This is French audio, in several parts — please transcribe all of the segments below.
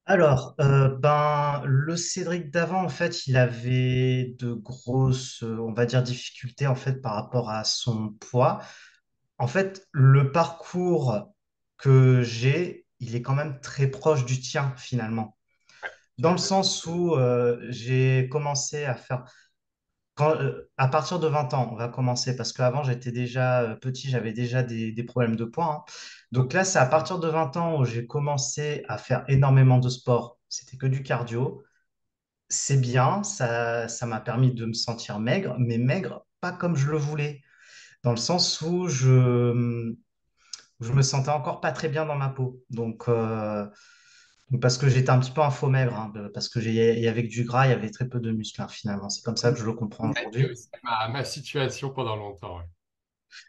Le Cédric d'avant, en fait, il avait de grosses, on va dire, difficultés, en fait, par rapport à son poids. En fait, le parcours que j'ai, il est quand même très proche du tien, finalement. Ouais, Dans le sens où j'ai commencé à faire, à partir de 20 ans, on va commencer, parce qu'avant, j'étais déjà petit, j'avais déjà des problèmes de poids, hein. Donc là, c'est à partir de 20 ans où j'ai commencé à faire énormément de sport. C'était que du cardio. C'est bien, ça m'a permis de me sentir maigre, mais maigre pas comme je le voulais, dans le sens où je me sentais encore pas très bien dans ma peau. Donc, parce que j'étais un petit peu un faux maigre, hein, parce que il y avait que du gras, il y avait très peu de muscles, hein, finalement. C'est comme ça que je le comprends ça a été aujourd'hui. aussi ma situation pendant longtemps. Ouais.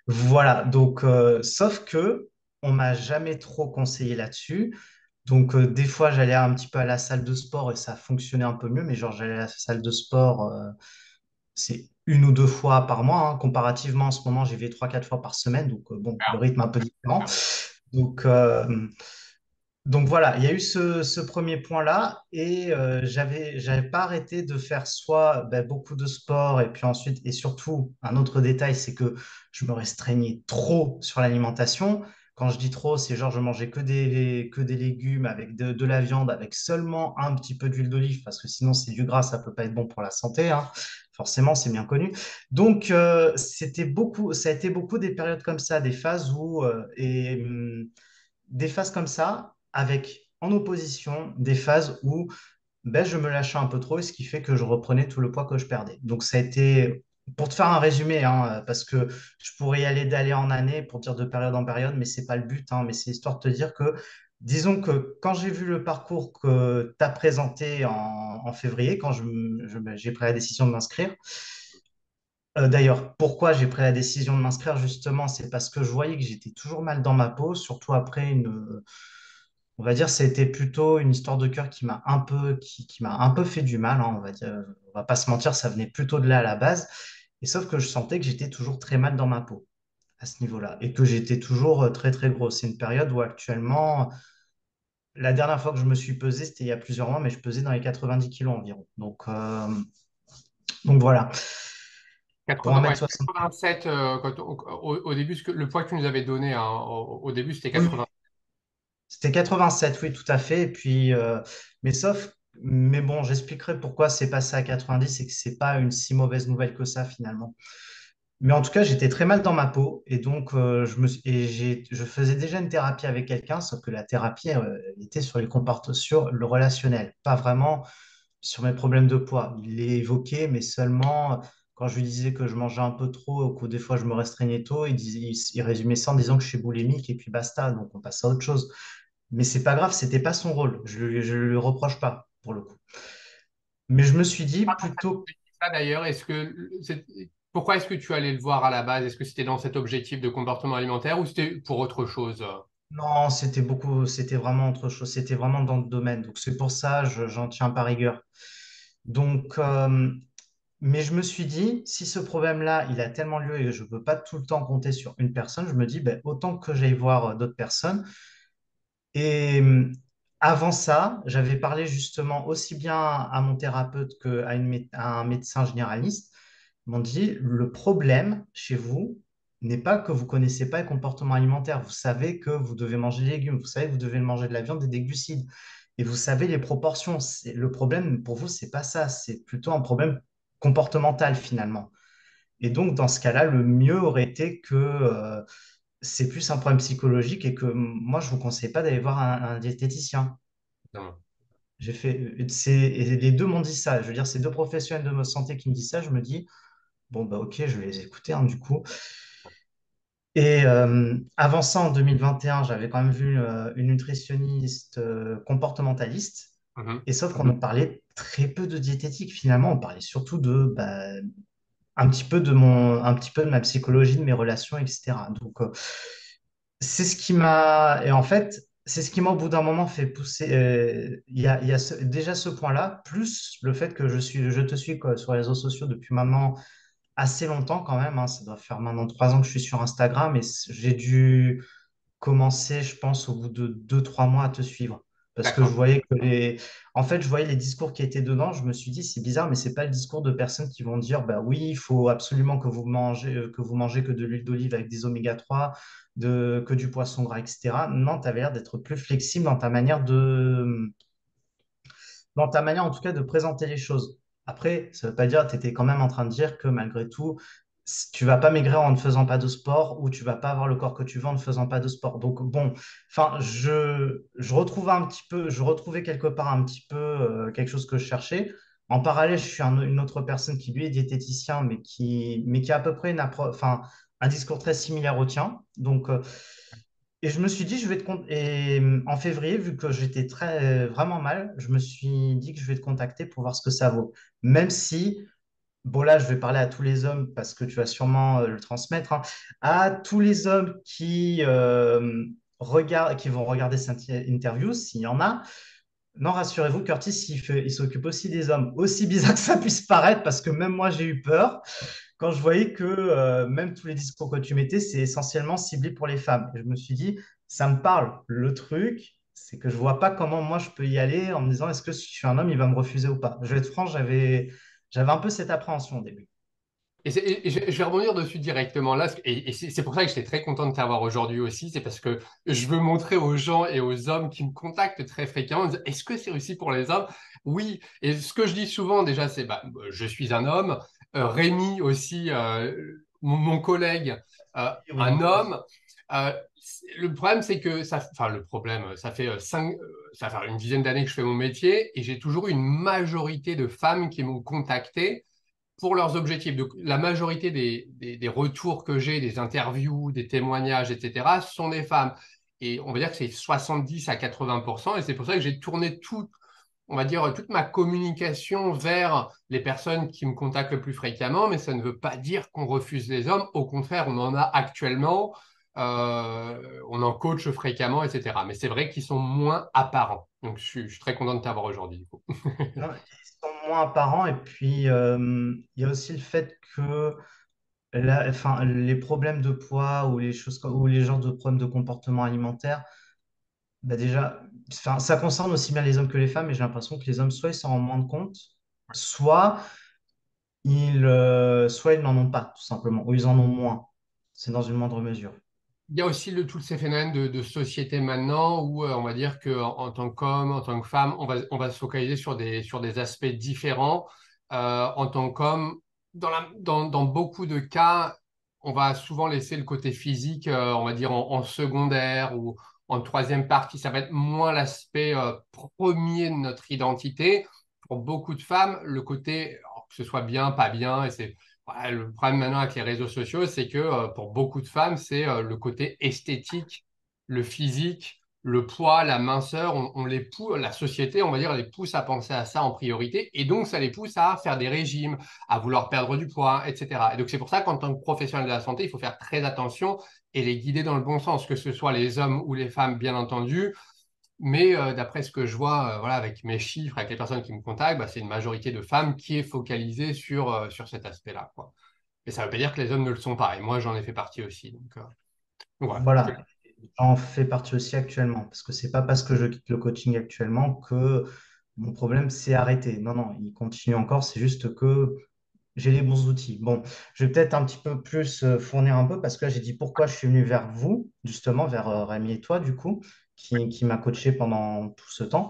Voilà, donc, sauf que on m'a jamais trop conseillé là-dessus. Donc, des fois, j'allais un petit peu à la salle de sport et ça fonctionnait un peu mieux, mais genre, j'allais à la salle de sport. C'est une ou deux fois par mois, hein. Comparativement, en ce moment, j'y vais trois, quatre fois par semaine. Donc, bon, le Ah, rythme est un peu différent. ah, Donc, euh, donc voilà, il y a eu ce premier point-là et j'avais pas arrêté de faire soit beaucoup de sport et puis ensuite, et surtout, un autre détail, c'est que je me restreignais trop sur l'alimentation. Quand je dis trop, c'est genre je mangeais que des légumes avec de la viande, avec seulement un petit peu d'huile d'olive parce que sinon c'est du gras, ça peut pas être bon pour la santé, hein. Forcément, c'est bien connu. Donc, ça a été beaucoup des périodes comme ça, des phases des phases comme ça, avec en opposition des phases où je me lâchais un peu trop, et ce qui fait que je reprenais tout le poids que je perdais. Donc ça a été, pour te faire un résumé, hein, parce que je pourrais y aller d'aller en année pour dire de période en période, mais c'est pas le but, hein, mais c'est histoire de te dire que, disons que quand j'ai vu le parcours que tu as présenté en février, quand j'ai pris la décision de m'inscrire, d'ailleurs, pourquoi j'ai pris la décision de m'inscrire justement, c'est parce que je voyais que j'étais toujours mal dans ma peau, surtout après on va dire, ça a été plutôt une histoire de cœur qui m'a un peu fait du mal, hein, on va dire, on va pas se mentir, ça venait plutôt de là à la base. Et sauf que je sentais que j'étais toujours très mal dans ma peau à ce niveau-là et que j'étais toujours très très gros. C'est une période où actuellement, la dernière fois que je me suis pesé, c'était il y a plusieurs mois, mais je pesais dans les 90 kilos environ. Donc voilà, pour 80, ouais, 1m60. 87, au début, le poids que tu nous avais donné hein, au début, c'était Oui, 80. c'était 87, oui, tout à fait. Et puis, mais bon, j'expliquerai pourquoi c'est passé à 90 et que c'est pas une si mauvaise nouvelle que ça finalement. Mais en tout cas, j'étais très mal dans ma peau et donc je faisais déjà une thérapie avec quelqu'un, sauf que la thérapie était sur sur le relationnel, pas vraiment sur mes problèmes de poids. Il les évoqué, mais seulement quand je lui disais que je mangeais un peu trop ou que des fois je me restreignais tôt, il résumait ça en disant que je suis boulimique et puis basta, donc on passe à autre chose. Mais c'est pas grave, c'était pas son rôle. Je le reproche pas pour le coup. Mais je me suis dit plutôt. Ça d'ailleurs, pourquoi est-ce que tu allais le voir à la base? Est-ce que c'était dans cet objectif de comportement alimentaire ou c'était pour autre chose? Non, c'était vraiment autre chose. C'était vraiment dans le domaine. Donc c'est pour ça, j'en tiens par rigueur. Donc, mais je me suis dit, si ce problème-là, il a tellement lieu et je ne peux pas tout le temps compter sur une personne, je me dis, autant que j'aille voir d'autres personnes. Et avant ça, j'avais parlé justement aussi bien à mon thérapeute qu'à à un médecin généraliste. Ils m'ont dit, le problème chez vous n'est pas que vous connaissez pas les comportements alimentaires. Vous savez que vous devez manger des légumes, vous savez que vous devez manger de la viande et des glucides. Et vous savez les proportions. Le problème pour vous, c'est pas ça. C'est plutôt un problème comportemental finalement. Et donc, dans ce cas-là, le mieux aurait été que c'est plus un problème psychologique et que moi, je vous conseille pas d'aller voir un diététicien. Non. Et les deux m'ont dit ça. Je veux dire, ces deux professionnels de santé qui me disent ça, je me dis, bon, bah, ok, je vais les écouter, hein, du coup. Et avant ça, en 2021, j'avais quand même vu une nutritionniste comportementaliste. Mhm. Et sauf qu'on ne parlait très peu de diététique, finalement. On parlait surtout un petit peu de ma psychologie, de mes relations, etc. Donc, c'est ce qui m'a, et en fait, c'est ce qui m'a au bout d'un moment fait pousser. Il y a déjà ce point-là, plus le fait que je te suis quoi, sur les réseaux sociaux depuis maintenant assez longtemps quand même, hein. Ça doit faire maintenant 3 ans que je suis sur Instagram et j'ai dû commencer, je pense, au bout de 2, 3 mois à te suivre. Parce que je D'accord. voyais que en fait, je voyais les discours qui étaient dedans. Je me suis dit, c'est bizarre, mais c'est pas le discours de personnes qui vont dire, bah oui, il faut absolument que vous mangez que de l'huile d'olive avec des oméga 3, que du poisson gras, etc. Non, tu avais l'air d'être plus flexible dans ta manière en tout cas de présenter les choses. Après, ça ne veut pas dire, tu étais quand même en train de dire que malgré tout, tu vas pas maigrir en ne faisant pas de sport ou tu vas pas avoir le corps que tu veux en ne faisant pas de sport. Donc bon, enfin, je retrouvais un petit peu, je retrouvais quelque part un petit peu quelque chose que je cherchais. En parallèle, je suis une autre personne qui lui est diététicien, mais qui a à peu près enfin, un discours très similaire au tien. Donc, et je me suis dit, je vais Et en février, vu que j'étais vraiment mal, je me suis dit que je vais te contacter pour voir ce que ça vaut. Même si, bon là, je vais parler à tous les hommes parce que tu vas sûrement le transmettre, hein, à tous les hommes qui vont regarder cette interview, s'il y en a. Non, rassurez-vous, Curtis, il s'occupe aussi des hommes. Aussi bizarre que ça puisse paraître, parce que même moi, j'ai eu peur quand je voyais que même tous les discours que tu mettais, c'est essentiellement ciblé pour les femmes. Et je me suis dit, ça me parle. Le truc, c'est que je vois pas comment moi je peux y aller en me disant, est-ce que si je suis un homme, il va me refuser ou pas. Je vais être franc, j'avais un peu cette appréhension au début. Et je vais rebondir dessus directement là, et c'est pour ça que j'étais très content de t'avoir aujourd'hui aussi, c'est parce que je veux montrer aux gens et aux hommes qui me contactent très fréquemment, est-ce que c'est aussi pour les hommes? Oui, et ce que je dis souvent déjà, c'est bah, je suis un homme, Rémi aussi, mon collègue, Oui, un moi homme. aussi. Le problème, c'est que enfin le problème, ça fait ça fait une dizaine d'années que je fais mon métier et j'ai toujours eu une majorité de femmes qui m'ont contacté pour leurs objectifs. Donc, la majorité des retours que j'ai, des interviews, des témoignages, etc., sont des femmes. Et on va dire que c'est 70 à 80%. Et c'est pour ça que j'ai tourné on va dire, toute ma communication vers les personnes qui me contactent le plus fréquemment. Mais ça ne veut pas dire qu'on refuse les hommes. Au contraire, on en a actuellement. On en coach fréquemment, etc. Mais c'est vrai qu'ils sont moins apparents. Donc, je suis très content de t'avoir aujourd'hui, du coup. Non, ils sont moins apparents. Et puis, il y a aussi le fait que enfin, les problèmes de poids ou ou les genres de problèmes de comportement alimentaire, bah déjà, enfin, ça concerne aussi bien les hommes que les femmes, et j'ai l'impression que les hommes, soit ils s'en rendent moins compte, soit soit ils n'en ont pas, tout simplement, ou ils en ont moins. C'est dans une moindre mesure. Il y a aussi tous ces phénomènes de société maintenant où on va dire en tant qu'homme, en tant que femme, on va se focaliser sur des aspects différents. En tant qu'homme, dans beaucoup de cas, on va souvent laisser le côté physique, on va dire en secondaire ou en troisième partie. Ça va être moins l'aspect premier de notre identité. Pour beaucoup de femmes, le côté, alors que ce soit bien, pas bien, et c'est ouais, le problème maintenant avec les réseaux sociaux, c'est que pour beaucoup de femmes, c'est le côté esthétique, le physique, le poids, la minceur. On les pousse, la société, on va dire, les pousse à penser à ça en priorité. Et donc, ça les pousse à faire des régimes, à vouloir perdre du poids, etc. Et donc, c'est pour ça qu'en tant que professionnel de la santé, il faut faire très attention et les guider dans le bon sens, que ce soit les hommes ou les femmes, bien entendu. Mais d'après ce que je vois, voilà, avec mes chiffres, avec les personnes qui me contactent, bah, c'est une majorité de femmes qui est focalisée sur cet aspect-là, quoi. Et ça ne veut pas dire que les hommes ne le sont pas. Et moi, j'en ai fait partie aussi. Donc voilà. Voilà, j'en fais partie aussi actuellement, parce que c'est pas parce que je quitte le coaching actuellement que mon problème s'est arrêté. Non, non, il continue encore, c'est juste que j'ai les bons outils. Bon, je vais peut-être un petit peu plus fournir un peu, parce que là, j'ai dit pourquoi je suis venu vers vous, justement, vers Rémi et toi, du coup, qui m'a coaché pendant tout ce temps.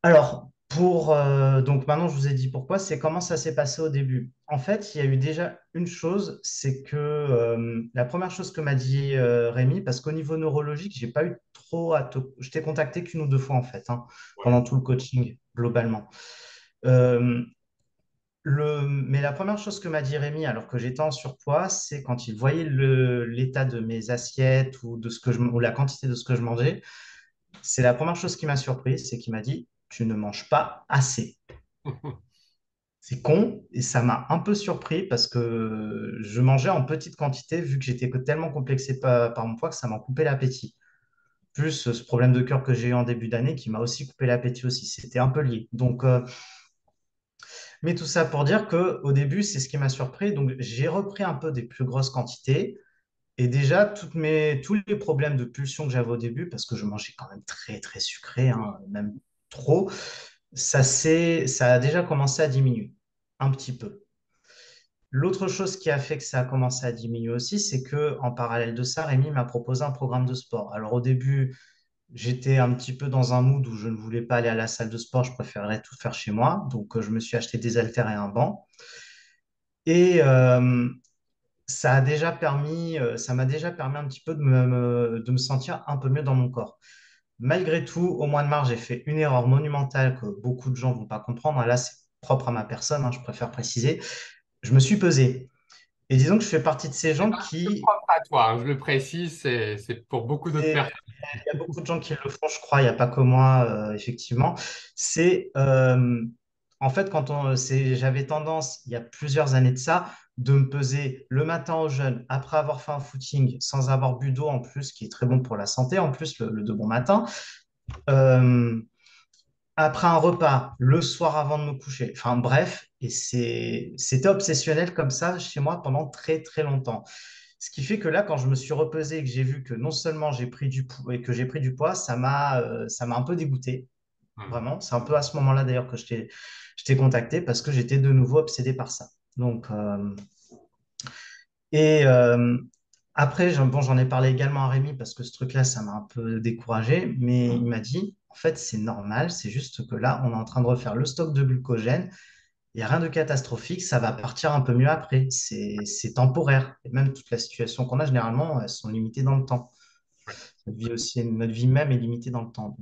Alors, donc maintenant, je vous ai dit pourquoi, c'est comment ça s'est passé au début. En fait, il y a eu déjà une chose, c'est que la première chose que m'a dit Rémi, parce qu'au niveau neurologique, j'ai pas eu trop je t'ai contacté qu'une ou deux fois en fait, hein, Ouais. pendant tout le coaching globalement. Euh, mais la première chose que m'a dit Rémi, alors que j'étais en surpoids, c'est quand il voyait l'état de mes assiettes ou ou la quantité de ce que je mangeais, c'est la première chose qui m'a surpris, c'est qu'il m'a dit, tu ne manges pas assez. C'est con et ça m'a un peu surpris parce que je mangeais en petite quantité vu que j'étais tellement complexé par mon poids que ça m'a coupé l'appétit. Plus ce problème de cœur que j'ai eu en début d'année qui m'a aussi coupé l'appétit aussi. C'était un peu lié. Donc, mais tout ça pour dire que au début, c'est ce qui m'a surpris. Donc, j'ai repris un peu des plus grosses quantités. Et déjà, tous les problèmes de pulsion que j'avais au début, parce que je mangeais quand même très, très sucré, hein, même trop, ça a déjà commencé à diminuer un petit peu. L'autre chose qui a fait que ça a commencé à diminuer aussi, c'est que en parallèle de ça, Rémi m'a proposé un programme de sport. Alors au début, j'étais un petit peu dans un mood où je ne voulais pas aller à la salle de sport, je préférerais tout faire chez moi. Donc je me suis acheté des haltères et un banc. Et ça m'a déjà permis un petit peu de me sentir un peu mieux dans mon corps. Malgré tout, au mois de mars, j'ai fait une erreur monumentale que beaucoup de gens vont pas comprendre. Là, c'est propre à ma personne, hein, je préfère préciser. Je me suis pesé. Et disons que je fais partie de ces C'est gens pas que qui, propre à toi, hein, je le précise, c'est pour beaucoup d'autres et personnes. il y a beaucoup de gens qui le font, je crois, il n'y a pas que moi, effectivement. C'est en fait j'avais tendance, il y a plusieurs années de ça, de me peser le matin au jeûne, après avoir fait un footing, sans avoir bu d'eau en plus, qui est très bon pour la santé, en plus le de bon matin. Euh, Après un repas, le soir avant de me coucher. Enfin bref, c'était obsessionnel comme ça chez moi pendant très très longtemps. Ce qui fait que là, quand je me suis repesé et que j'ai vu que non seulement j'ai pris du poids et que j'ai pris du poids, ça m'a un peu dégoûté, Hmm. vraiment. C'est un peu à ce moment-là d'ailleurs que je t'ai contacté parce que j'étais de nouveau obsédé par ça. Donc, et après, bon, j'en ai parlé également à Rémi parce que ce truc-là, ça m'a un peu découragé, mais il m'a dit, en fait, c'est normal, c'est juste que là, on est en train de refaire le stock de glucogène. Il n'y a rien de catastrophique, ça va partir un peu mieux après. C'est temporaire. Et même toute la situation qu'on a, généralement, elles sont limitées dans le temps. Notre vie aussi, notre vie même est limitée dans le temps.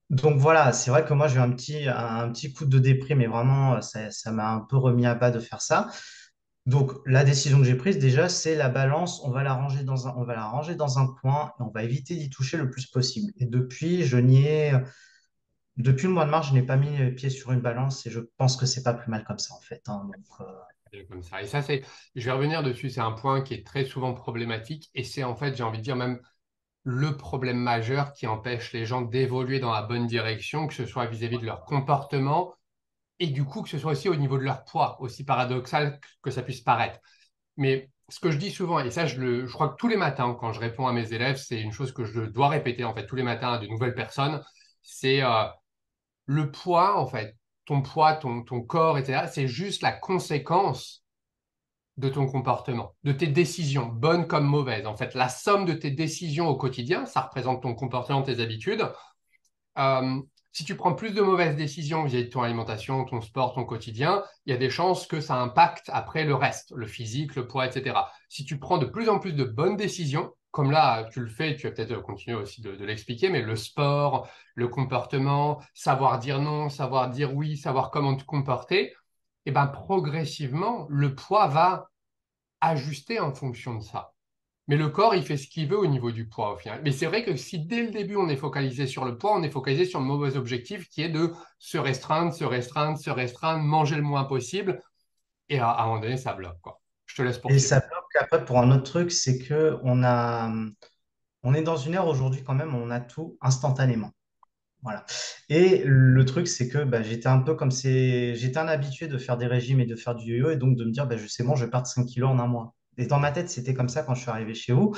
Donc voilà, c'est vrai que moi, j'ai eu un petit coup de déprime, mais vraiment, ça m'a un peu remis à bas de faire ça. Donc, la décision que j'ai prise déjà, c'est la balance. On va la ranger dans un coin et on va éviter d'y toucher le plus possible. Et depuis le mois de mars, je n'ai pas mis les pieds sur une balance et je pense que c'est pas plus mal comme ça, en fait, hein. Comme ça. Et ça, je vais revenir dessus, c'est un point qui est très souvent problématique et c'est en fait, j'ai envie de dire même le problème majeur qui empêche les gens d'évoluer dans la bonne direction, que ce soit vis-à-vis de leur comportement et du coup que ce soit aussi au niveau de leur poids, aussi paradoxal que ça puisse paraître. Mais ce que je dis souvent, et ça je crois que tous les matins quand je réponds à mes élèves, c'est une chose que je dois répéter en fait tous les matins à de nouvelles personnes, c'est le poids en fait, ton poids, ton corps, etc. C'est juste la conséquence de ton comportement, de tes décisions, bonnes comme mauvaises. En fait, la somme de tes décisions au quotidien, ça représente ton comportement, tes habitudes. Euh, Si tu prends plus de mauvaises décisions vis-à-vis de ton alimentation, ton sport, ton quotidien, il y a des chances que ça impacte après le reste, le physique, le poids, etc. Si tu prends de plus en plus de bonnes décisions, comme là tu le fais, tu vas peut-être continuer aussi de l'expliquer, mais le sport, le comportement, savoir dire non, savoir dire oui, savoir comment te comporter, et ben progressivement, le poids va ajuster en fonction de ça. Mais le corps, il fait ce qu'il veut au niveau du poids au final. Mais c'est vrai que si dès le début on est focalisé sur le poids, on est focalisé sur le mauvais objectif qui est de se restreindre, se restreindre, se restreindre, manger le moins possible. Et à un moment donné, ça bloque, quoi. Je te laisse Et poursuivre. ça bloque après pour un autre truc, c'est que on est dans une ère aujourd'hui quand même, où on a tout instantanément. Voilà. Et le truc, c'est que bah, j'étais un habitué de faire des régimes et de faire du yo-yo et donc de me dire, bah, je sais bon, je vais perdre 5 kilos en un mois. Et dans ma tête, c'était comme ça quand je suis arrivé chez vous.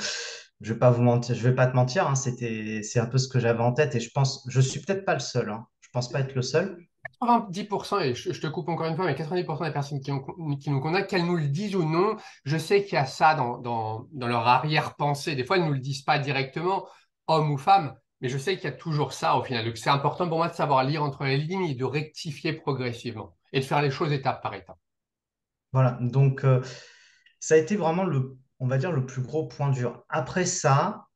Je vais pas vous mentir, je vais pas te mentir, hein, c'est un peu ce que j'avais en tête et je suis peut-être pas le seul, hein. Je pense pas être le seul. 90%, et je te coupe encore une fois, mais 90% des personnes qui nous contactent, qu'elles nous le disent ou non, je sais qu'il y a ça dans leur arrière-pensée. Des fois, elles ne nous le disent pas directement, homme ou femme, mais je sais qu'il y a toujours ça au final. Donc, c'est important pour moi de savoir lire entre les lignes et de rectifier progressivement et de faire les choses étape par étape. Voilà. Donc, ça a été vraiment on va dire, le plus gros point dur. Après ça,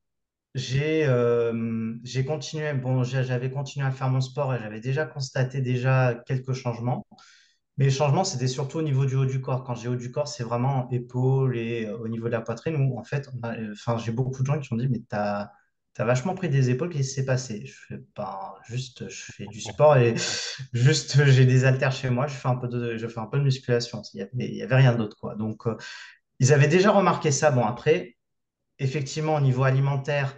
j'ai continué, bon, j'avais continué à faire mon sport et j'avais déjà constaté déjà quelques changements. Mais les changements, c'était surtout au niveau du haut du corps. Quand j'ai haut du corps, c'est vraiment épaules et au niveau de la poitrine où, en fait, enfin, j'ai beaucoup de gens qui m'ont dit, mais t'as vachement pris des épaules, qu'est-ce qui s'est passé? Je fais pas, juste, je fais du sport et juste, j'ai des haltères chez moi, je fais un peu de musculation. Il y avait rien d'autre, quoi. Donc, ils avaient déjà remarqué ça. Bon, après, effectivement, au niveau alimentaire,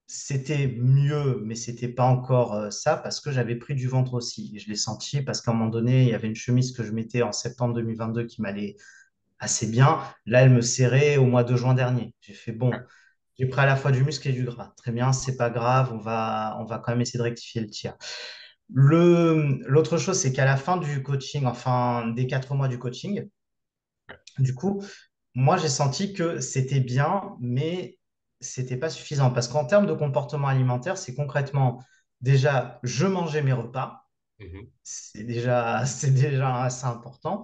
c'était mieux, mais c'était pas encore ça parce que j'avais pris du ventre aussi. Et je l'ai senti parce qu'à un moment donné, il y avait une chemise que je mettais en septembre 2022 qui m'allait assez bien. Là, elle me serrait au mois de juin dernier. J'ai fait, Ouais. bon, j'ai pris à la fois du muscle et du gras. Très bien, c'est pas grave, on va quand même essayer de rectifier le tir. L'autre chose, c'est qu'à la fin du coaching, enfin des 4 mois du coaching, du coup, moi, j'ai senti que c'était bien, mais c'était pas suffisant. Parce qu'en termes de comportement alimentaire, c'est concrètement, déjà, je mangeais mes repas. Mhm. C'est déjà assez important.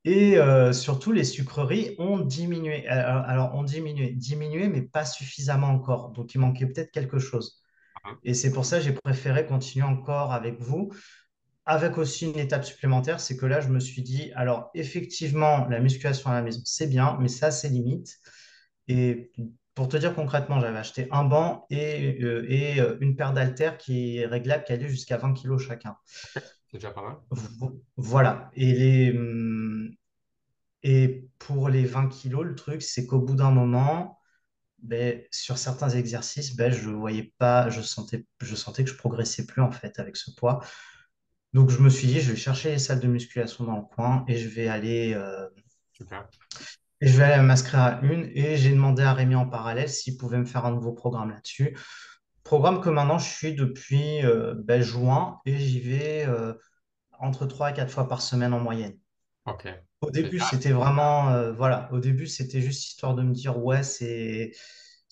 Et surtout, les sucreries ont diminué. Alors, ont diminué, mais pas suffisamment encore. Donc, il manquait peut-être quelque chose. Mhm. Et c'est pour ça que j'ai préféré continuer encore avec vous. Avec aussi une étape supplémentaire, c'est que là, je me suis dit, alors effectivement, la musculation à la maison, c'est bien, mais ça, c'est limite. Et pour te dire concrètement, j'avais acheté un banc et une paire d'haltères qui est réglable, qui allait jusqu'à 20 kilos chacun. Ok. C'est déjà pas mal. Voilà. Et pour les 20 kilos, le truc, c'est qu'au bout d'un moment, ben, sur certains exercices, ben, je voyais pas, je sentais que je progressais plus en fait avec ce poids. Donc je me suis dit, je vais chercher les salles de musculation dans le coin Super. et je vais aller m'inscrire à une. Et j'ai demandé à Rémi en parallèle s'il pouvait me faire un nouveau programme là-dessus. Programme que maintenant je suis depuis ben, juin et j'y vais entre 3 et 4 fois par semaine en moyenne. Ok. Au C'est début, ça. c'était vraiment, voilà, au début, c'était juste histoire de me dire, ouais, c'est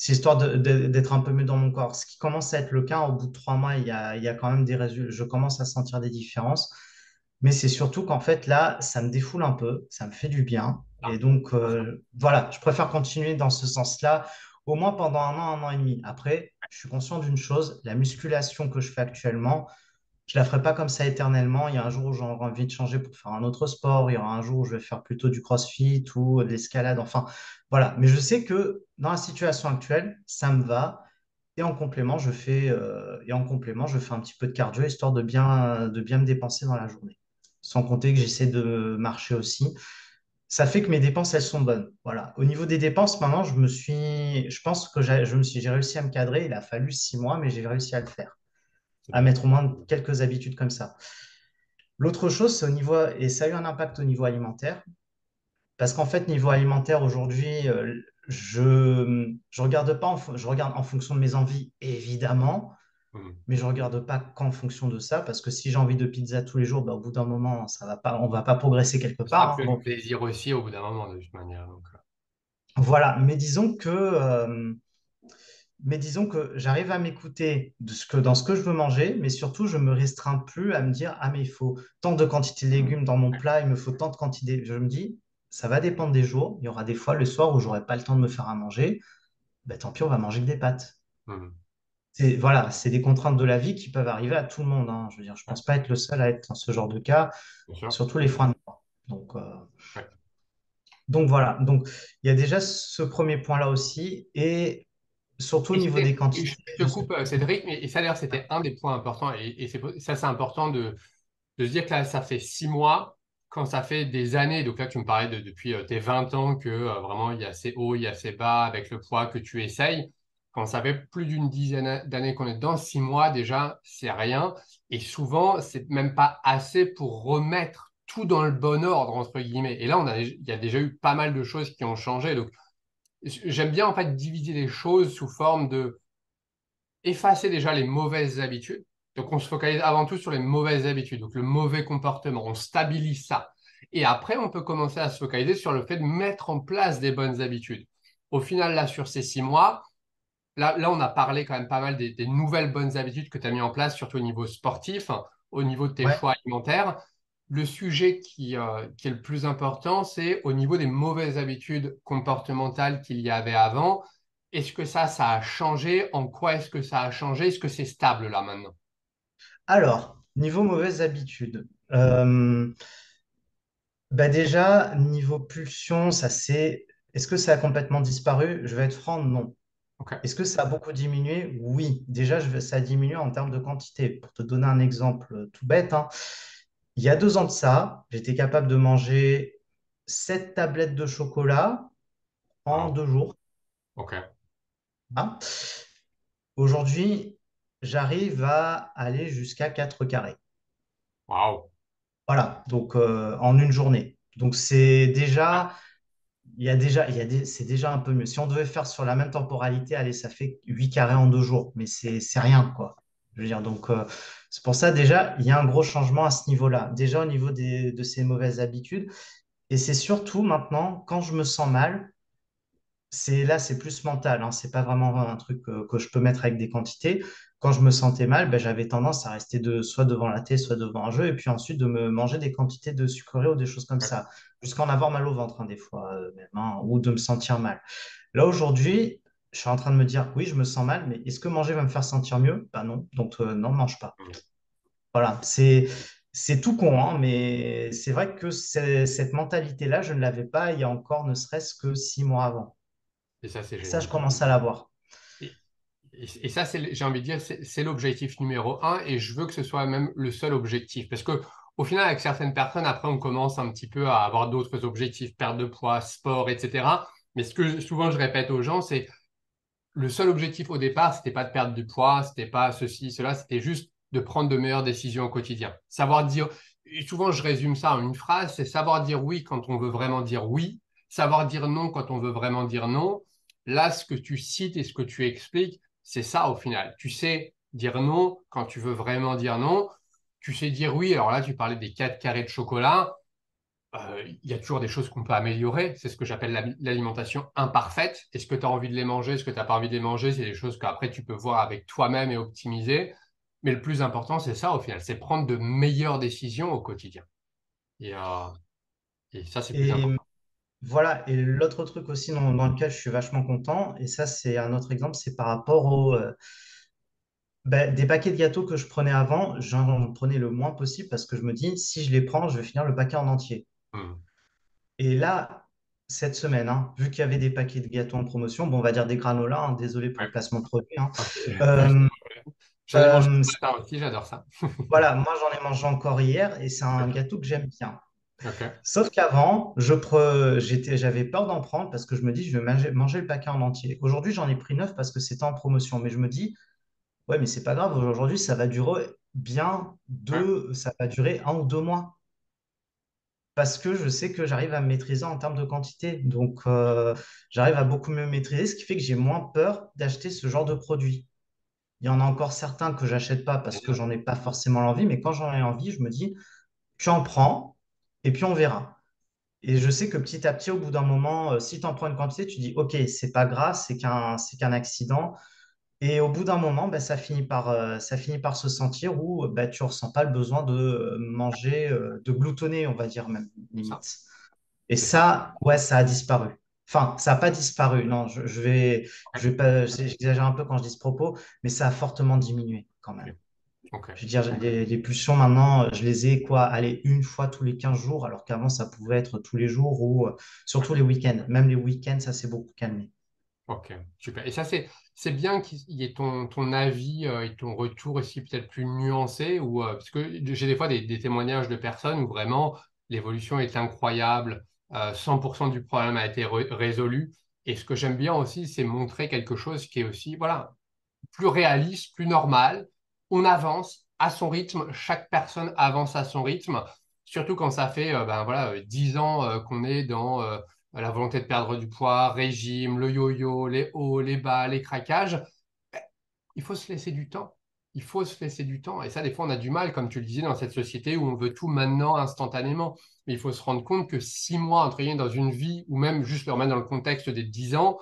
histoire d'être un peu mieux dans mon corps. Ce qui commence à être le cas, au bout de 3 mois, il y a quand même des résultats, je commence à sentir des différences. Mais c'est surtout qu'en fait, là, ça me défoule un peu, ça me fait du bien. Et Ah, donc, parfait. voilà, je préfère continuer dans ce sens-là, au moins pendant un an et demi. Après, je suis conscient d'une chose, la musculation que je fais actuellement, je la ferai pas comme ça éternellement. Il y a un jour où j'aurai envie de changer pour faire un autre sport. Il y aura un jour où je vais faire plutôt du crossfit ou de l'escalade. Enfin, voilà. Mais je sais que dans la situation actuelle, ça me va. Et en complément, je fais un petit peu de cardio histoire de bien me dépenser dans la journée. Sans compter que j'essaie de marcher aussi. Ça fait que mes dépenses, elles sont bonnes. Voilà. Au niveau des dépenses, maintenant, je pense que j'ai réussi à me cadrer. Il a fallu 6 mois, mais j'ai réussi à le faire, C'est à bien. mettre au moins quelques habitudes comme ça. L'autre chose, c'est au niveau, et ça a eu un impact au niveau alimentaire, parce qu'en fait, niveau alimentaire, aujourd'hui, je regarde pas, je regarde en fonction de mes envies, évidemment, Mhm. mais je regarde pas qu'en fonction de ça, parce que si j'ai envie de pizza tous les jours, bah, au bout d'un moment, ça va pas, on va pas progresser quelque Ce sera part, hein. plus le Bon, plaisir aussi au bout d'un moment, de toute manière. Donc, voilà. Mais disons que j'arrive à m'écouter dans ce que je veux manger, mais surtout, je me restreins plus à me dire, ah, mais il faut tant de quantité de légumes dans mon plat, il me faut tant de quantité. Je me dis, ça va dépendre des jours. Il y aura des fois le soir où j'aurai pas le temps de me faire à manger. Ben, tant pis, on va manger que des pâtes. mhm. Voilà, c'est des contraintes de la vie qui peuvent arriver à tout le monde, hein. Je veux dire, je Ouais, pense pas être le seul à être dans ce genre de cas, bien sûr. surtout les freins de mois. Donc, Ouais. voilà. Donc, il y a déjà ce premier point-là aussi. Et surtout au niveau des Et quantités, je te coupe, Cédric, mais et ça d'ailleurs, ouais. c'était un des points importants. Et ça, c'est important de se dire que là, ça fait 6 mois, quand ça fait des années. Donc là, tu me parlais depuis tes 20 ans que vraiment, il y a ces hauts, il y a ces bas avec le poids que tu essayes. Quand ça fait plus d'une dizaine d'années qu'on est dedans, 6 mois déjà, c'est rien. Et souvent, c'est même pas assez pour remettre tout dans le bon ordre, entre guillemets. Et là, il y a déjà eu pas mal de choses qui ont changé. Donc, j'aime bien en fait diviser les choses sous forme de effacer déjà les mauvaises habitudes. Donc, on se focalise avant tout sur les mauvaises habitudes, donc le mauvais comportement. On stabilise ça. Et après, on peut commencer à se focaliser sur le fait de mettre en place des bonnes habitudes. Au final, là, sur ces 6 mois, là on a parlé quand même pas mal des nouvelles bonnes habitudes que tu as mis en place, surtout au niveau sportif, hein, au niveau de tes Ouais. choix alimentaires. Le sujet qui est le plus important, c'est au niveau des mauvaises habitudes comportementales qu'il y avait avant. Est-ce que ça a changé? En quoi est-ce que ça a changé? Est-ce que c'est stable là maintenant? Alors, niveau mauvaises habitudes, bah déjà, niveau pulsion, est-ce que ça a complètement disparu? Je vais être franc, non. Ok. Est-ce que ça a beaucoup diminué? Oui. Déjà, ça a diminué en termes de quantité. Pour te donner un exemple tout bête, hein, il y a 2 ans de ça, j'étais capable de manger 7 tablettes de chocolat en Wow. 2 jours, Ok. hein. Aujourd'hui, j'arrive à aller jusqu'à 4 carrés. Wow. Voilà, donc en une journée. Donc c'est déjà, Ah. c'est déjà un peu mieux. Si on devait faire sur la même temporalité, allez, ça fait 8 carrés en 2 jours, mais c'est rien, quoi. Je veux dire, donc, c'est pour ça, déjà, il y a un gros changement à ce niveau-là. Déjà, au niveau de ces mauvaises habitudes. Et c'est surtout maintenant, quand je me sens mal, c'est plus mental, hein, c'est pas vraiment un truc que je peux mettre avec des quantités. Quand je me sentais mal, ben, j'avais tendance à rester soit devant la télé, soit devant un jeu, et puis ensuite de me manger des quantités de sucreries ou des choses comme ça, jusqu'à en avoir mal au ventre, hein, des fois, même, hein, ou de me sentir mal. Là, aujourd'hui, je suis en train de me dire, oui, je me sens mal, mais est-ce que manger va me faire sentir mieux? Ben non, donc non, mange pas. Voilà, c'est tout con, hein, mais c'est vrai que cette mentalité-là, je ne l'avais pas il y a encore ne serait-ce que 6 mois avant. Et ça, c'est Ça, génial. je commence à l'avoir. Et, et ça, j'ai envie de dire, c'est l'objectif numéro un et je veux que ce soit même le seul objectif. Parce que au final, avec certaines personnes, après, on commence un petit peu à avoir d'autres objectifs, perte de poids, sport, etc. Mais ce que souvent je répète aux gens, c'est le seul objectif au départ, c'était pas de perdre du poids, c'était pas ceci, cela, c'était juste de prendre de meilleures décisions au quotidien. Savoir dire, et souvent je résume ça en une phrase, c'est savoir dire oui quand on veut vraiment dire oui, savoir dire non quand on veut vraiment dire non. Là, ce que tu cites et ce que tu expliques, c'est ça au final. Tu sais dire non quand tu veux vraiment dire non. Tu sais dire oui. Alors là, tu parlais des 4 carrés de chocolat. Il y a toujours des choses qu'on peut améliorer. C'est ce que j'appelle l'alimentation imparfaite. Est-ce que tu as envie de les manger? Est-ce que tu n'as pas envie de les manger? C'est des choses qu'après tu peux voir avec toi-même et optimiser. Mais le plus important, c'est ça au final, c'est prendre de meilleures décisions au quotidien. Et, euh, et ça, c'est plus Et important. voilà, et l'autre truc aussi dans lequel je suis vachement content, et ça c'est un autre exemple, c'est par rapport des paquets de gâteaux que je prenais avant, j'en prenais le moins possible parce que je me dis, si je les prends, je vais finir le paquet en entier. Hmm. Et là, cette semaine, hein, vu qu'il y avait des paquets de gâteaux en promotion, bon, on va dire des granolas, hein, désolé pour Ouais. le placement de produit, hein. Ok. Euh, J'en ai mangé euh, ce matin aussi, j'adore ça. voilà, moi j'en ai mangé encore hier et c'est un Ok. gâteau que j'aime bien. Ok. Sauf qu'avant, j'avais peur d'en prendre parce que je me dis, je vais manger le paquet en entier. Aujourd'hui, j'en ai pris 9 parce que c'était en promotion. Mais je me dis, ouais, mais c'est pas grave. Aujourd'hui, ça va durer Ouais. ça va durer 1 ou 2 mois. Parce que je sais que j'arrive à me maîtriser en termes de quantité. Donc, j'arrive à beaucoup mieux maîtriser, ce qui fait que j'ai moins peur d'acheter ce genre de produit. Il y en a encore certains que j'achète pas parce que Génial. j'en ai pas forcément l'envie. Mais quand j'en ai envie, je me dis, tu en prends et puis on verra. Et je sais que petit à petit, au bout d'un moment, si tu en prends une quantité, tu dis, OK, c'est pas grave, c'est qu'un accident. Et au bout d'un moment, bah, ça finit par se sentir où bah, tu ressens pas le besoin de manger, de gloutonner, on va dire même, C'est ça. limite. Et C'est ça. ça, ouais, ça a disparu. Enfin, ça n'a pas disparu, non, je vais pas, j'exagère un peu quand je dis ce propos, mais ça a fortement diminué quand même. Ok. Ok. Je veux dire, les pulsions maintenant, je les ai quoi, aller une fois tous les 15 jours, alors qu'avant, ça pouvait être tous les jours ou Ouais. surtout les week-ends. Même les week-ends, ça s'est beaucoup calmé. Ok, super. Et ça, c'est bien qu'il y ait ton avis et ton retour aussi peut-être plus nuancé, ou, parce que j'ai des fois des témoignages de personnes où vraiment l'évolution est incroyable, 100% du problème a été résolu. Et ce que j'aime bien aussi, c'est montrer quelque chose qui est aussi, voilà, plus réaliste, plus normal. On avance à son rythme, chaque personne avance à son rythme, surtout quand ça fait ben, voilà, 10 ans qu'on est dans la volonté de perdre du poids, régime, le yo-yo, les hauts, les bas, les craquages. Il faut se laisser du temps. Il faut se laisser du temps. Et ça, des fois, on a du mal, comme tu le disais, dans cette société où on veut tout maintenant, instantanément. Mais il faut se rendre compte que 6 mois, entre guillemets, dans une vie, ou même juste le remettre dans le contexte des 10 ans,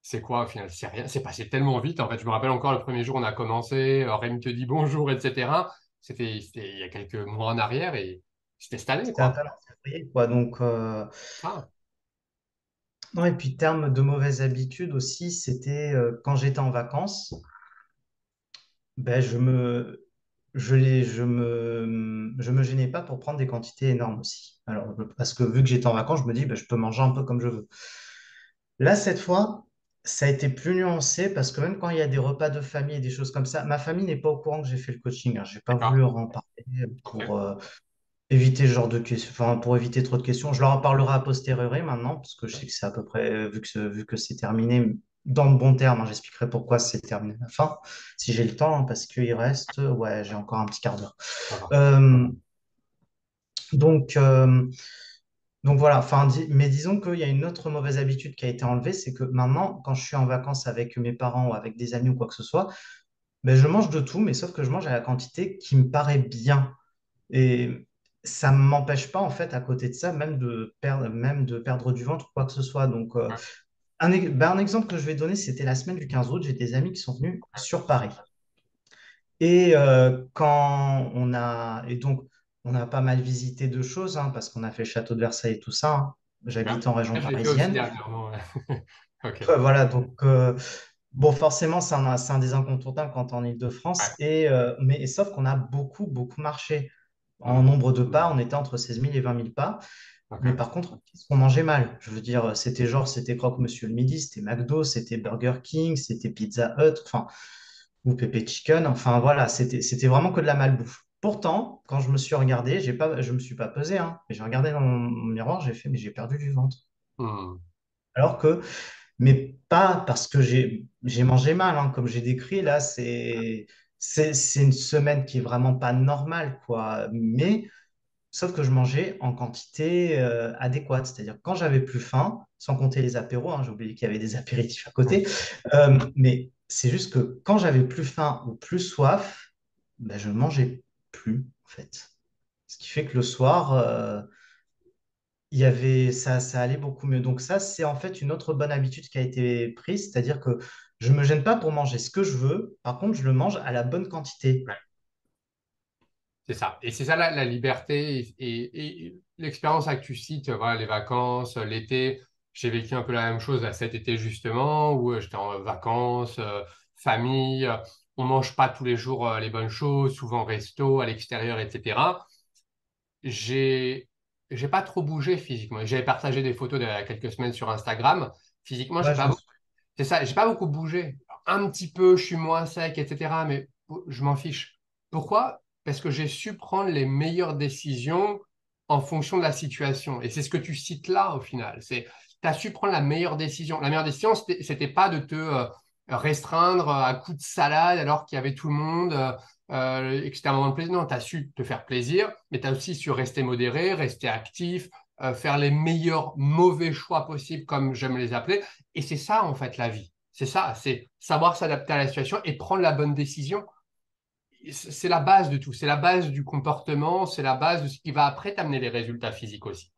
c'est quoi au final? C'est rien. C'est passé tellement vite. En fait, je me rappelle encore le premier jour où on a commencé. Rémi te dit bonjour, etc. C'était il y a quelques mois en arrière et c'était cette année, C'était à quoi. peine en février, quoi. Donc, Ah, non, et puis, terme de mauvaises habitudes aussi, c'était quand j'étais en vacances, ben, je me gênais pas pour prendre des quantités énormes aussi. Alors, parce que vu que j'étais en vacances, je me dis, ben, je peux manger un peu comme je veux. Là, cette fois, ça a été plus nuancé parce que même quand il y a des repas de famille et des choses comme ça, ma famille n'est pas au courant que j'ai fait le coaching, hein. Je n'ai pas voulu d'accord. leur en parler Ok. pour éviter ce genre de questions, enfin, pour éviter trop de questions. Je leur en parlerai a posteriori maintenant parce que je sais que c'est à peu près, vu que c'est terminé, dans de bons termes, hein, j'expliquerai pourquoi c'est terminé à la fin, si j'ai le temps, hein, parce qu'il reste, ouais, j'ai encore un petit quart d'heure. Ça va. Euh, donc, Donc voilà, enfin, mais disons qu'il y a une autre mauvaise habitude qui a été enlevée, c'est que maintenant, quand je suis en vacances avec mes parents ou avec des amis ou quoi que ce soit, ben, je mange de tout, mais sauf que je mange à la quantité qui me paraît bien. Et ça ne m'empêche pas, en fait, à côté de ça, même de perdre du ventre ou quoi que ce soit. Donc, Ouais, un exemple que je vais donner, c'était la semaine du 15 août. J'ai des amis qui sont venus sur Paris. Et et donc, on a pas mal visité deux choses, hein, parce qu'on a fait le château de Versailles et tout ça, hein. super. J'habite en région Ah, je l'ai fait aussi parisienne. dernièrement. Ouais. Ok. Voilà, donc bon, forcément, c'est un des incontournables quand on est en Ouais. Île-de-France, mais sauf qu'on a beaucoup, beaucoup marché. En Mhm. nombre de pas, on était entre 16 000 et 20 000 pas. Mais Ok. par contre, qu'est-ce qu'on mangeait mal? Je veux dire, c'était Croque-Monsieur le Midi, c'était McDo, c'était Burger King, c'était Pizza Hut, enfin, ou Pepe Chicken. Enfin, voilà, c'était vraiment que de la malbouffe. Pourtant, quand je me suis regardé, je me suis pas pesé, hein, mais j'ai regardé dans mon miroir, j'ai fait, mais j'ai perdu du ventre. Mhm. Alors que mais pas parce que j'ai mangé mal, hein, comme j'ai décrit, là, c'est une semaine qui est vraiment pas normale, quoi. Mais sauf que je mangeais en quantité adéquate, c'est-à-dire quand j'avais plus faim, sans compter les apéros, hein, j'ai oublié qu'il y avait des apéritifs à côté, mais c'est juste que quand j'avais plus faim ou plus soif, ben, je mangeais plus, en fait. Ce qui fait que le soir, ça allait beaucoup mieux. Donc ça, c'est en fait une autre bonne habitude qui a été prise, c'est-à-dire que je me gêne pas pour manger ce que je veux. Par contre, je le mange à la bonne quantité. Ouais. C'est ça. Et c'est ça la liberté et l'expérience là que tu cites, voilà, les vacances, l'été. J'ai vécu un peu la même chose là, cet été justement, où j'étais en vacances, famille. On mange pas tous les jours les bonnes choses, souvent resto, à l'extérieur, etc. J'ai j'ai pas trop bougé physiquement. J'avais partagé des photos il y a quelques semaines sur Instagram. Physiquement, j'ai Ouais, je pas me beaucoup. C'est ça, j'ai pas beaucoup bougé. Un petit peu, je suis moins sec, etc. Mais je m'en fiche. Pourquoi? Parce que j'ai su prendre les meilleures décisions en fonction de la situation. Et c'est ce que tu cites là, au final. C'est, tu as su prendre la meilleure décision. La meilleure décision, c'était pas de te restreindre à coups de salade alors qu'il y avait tout le monde et que c'était un moment de plaisir. Non, tu as su te faire plaisir, mais tu as aussi su rester modéré, rester actif, faire les meilleurs mauvais choix possibles, comme j'aime les appeler. Et c'est ça, en fait, la vie. C'est ça, c'est savoir s'adapter à la situation et prendre la bonne décision. C'est la base de tout. C'est la base du comportement, c'est la base de ce qui va après t'amener les résultats physiques aussi.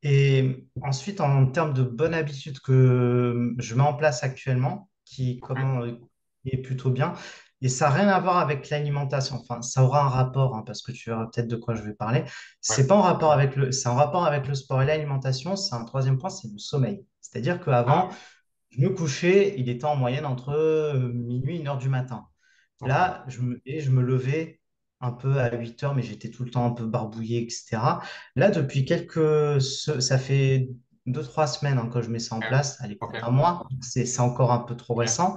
Et ensuite, en termes de bonnes habitudes que je mets en place actuellement, Ouais, est plutôt bien, et ça n'a rien à voir avec l'alimentation. Enfin, ça aura un rapport, hein, parce que tu verras peut-être de quoi je vais parler. ouais, C'est pas en rapport avec c'est en rapport avec le sport et l'alimentation. C'est un troisième point, c'est le sommeil. C'est-à-dire ah, qu'avant, ouais, je me couchais, il était en moyenne entre minuit et 1 heure du matin. ok, Là, je me levais un peu à 8 heures, mais j'étais tout le temps un peu barbouillé, etc. Là, ça fait 2, 3 semaines, hein, que je mets ça en ok, place. Allez, ok, peut-être un mois, c'est encore un peu trop ok, récent.